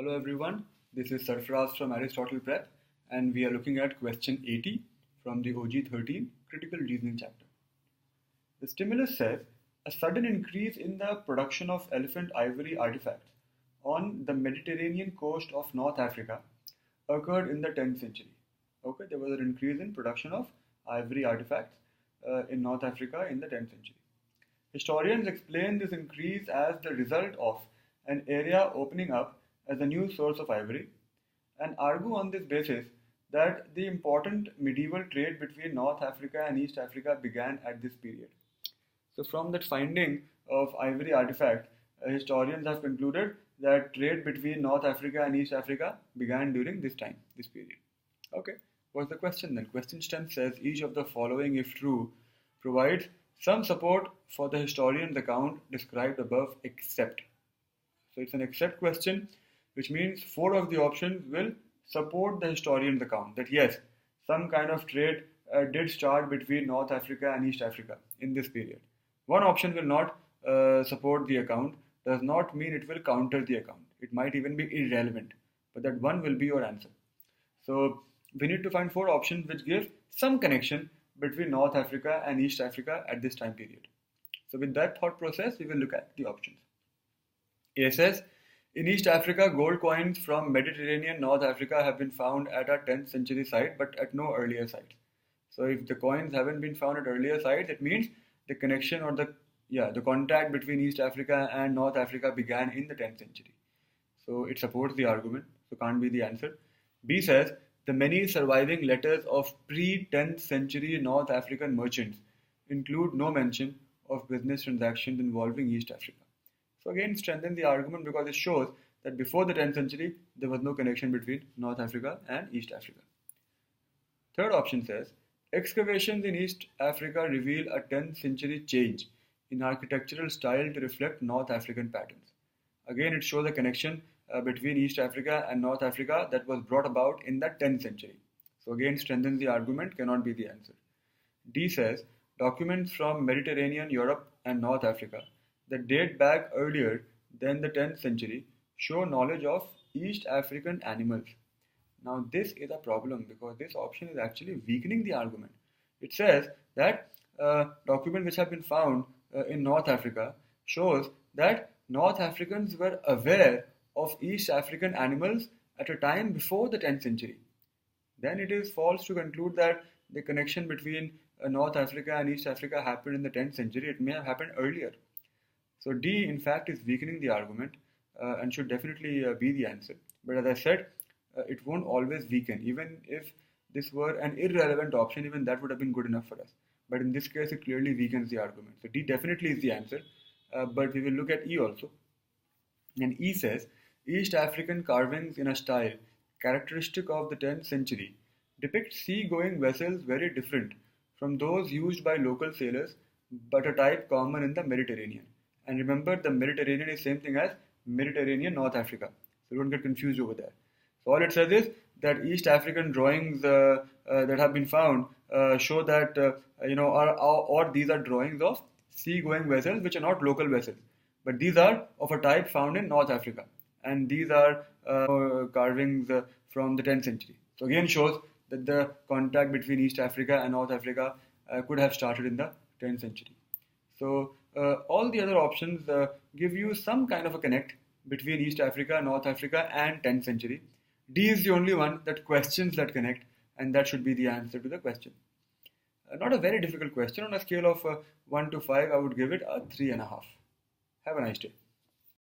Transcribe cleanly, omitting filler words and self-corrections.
Hello everyone, this is Sarfraz from Aristotle Prep and we are looking at question 80 from the OG 13 Critical Reasoning chapter. The stimulus says a sudden increase in the production of elephant ivory artifacts on the Mediterranean coast of North Africa occurred in the 10th century. Okay, there was an increase in production of ivory artifacts in North Africa in the 10th century. Historians explain this increase as the result of an area opening up as a new source of ivory and argue on this basis that the important medieval trade between North Africa and East Africa began at this period. So from that finding of ivory artifact, historians have concluded that trade between North Africa and East Africa began during this time, this period. Okay, what's the question then? Question stem says each of the following, if true, provides some support for the historian's account described above except. So it's an except question, which means 4 of the options will support the historian's account that yes, some kind of trade did start between North Africa and East Africa in this period. One option will not support the account, does not mean it will counter the account. It might even be irrelevant, but that one will be your answer. So we need to find 4 options which give some connection between North Africa and East Africa at this time period. So with that thought process, we will look at the options. A says, in East Africa, gold coins from Mediterranean North Africa have been found at a 10th century site, but at no earlier site. So if the coins haven't been found at earlier sites, it means the connection or the contact between East Africa and North Africa began in the 10th century. So it supports the argument, so can't be the answer. B says, the many surviving letters of pre-10th century North African merchants include no mention of business transactions involving East Africa. So again, strengthen the argument because it shows that before the 10th century, there was no connection between North Africa and East Africa. Third option says, excavations in East Africa reveal a 10th century change in architectural style to reflect North African patterns. Again, it shows a connection between East Africa and North Africa that was brought about in the 10th century. So again, strengthens the argument, cannot be the answer. D says, documents from Mediterranean Europe and North Africa that date back earlier than the 10th century show knowledge of East African animals. Now this is a problem because this option is actually weakening the argument. It says that documents which have been found in North Africa shows that North Africans were aware of East African animals at a time before the 10th century. Then it is false to conclude that the connection between North Africa and East Africa happened in the 10th century. It may have happened earlier. So D, in fact, is weakening the argument and should definitely be the answer. But as I said, it won't always weaken. Even if this were an irrelevant option, even that would have been good enough for us. But in this case, it clearly weakens the argument. So D definitely is the answer. But we will look at E also. And E says, East African carvings in a style characteristic of the 10th century depict sea-going vessels very different from those used by local sailors, but a type common in the Mediterranean. And remember, the Mediterranean is same thing as Mediterranean North Africa. So don't get confused over there. So all it says is that East African drawings that have been found show that, or these are drawings of sea-going vessels which are not local vessels. But these are of a type found in North Africa. And these are carvings from the 10th century. So again shows that the contact between East Africa and North Africa could have started in the 10th century. So all the other options give you some kind of a connect between East Africa, North Africa and 10th century. D is the only one that questions that connect, and that should be the answer to the question. Not a very difficult question. On a scale of 1 to 5, I would give it a 3.5. Have a nice day.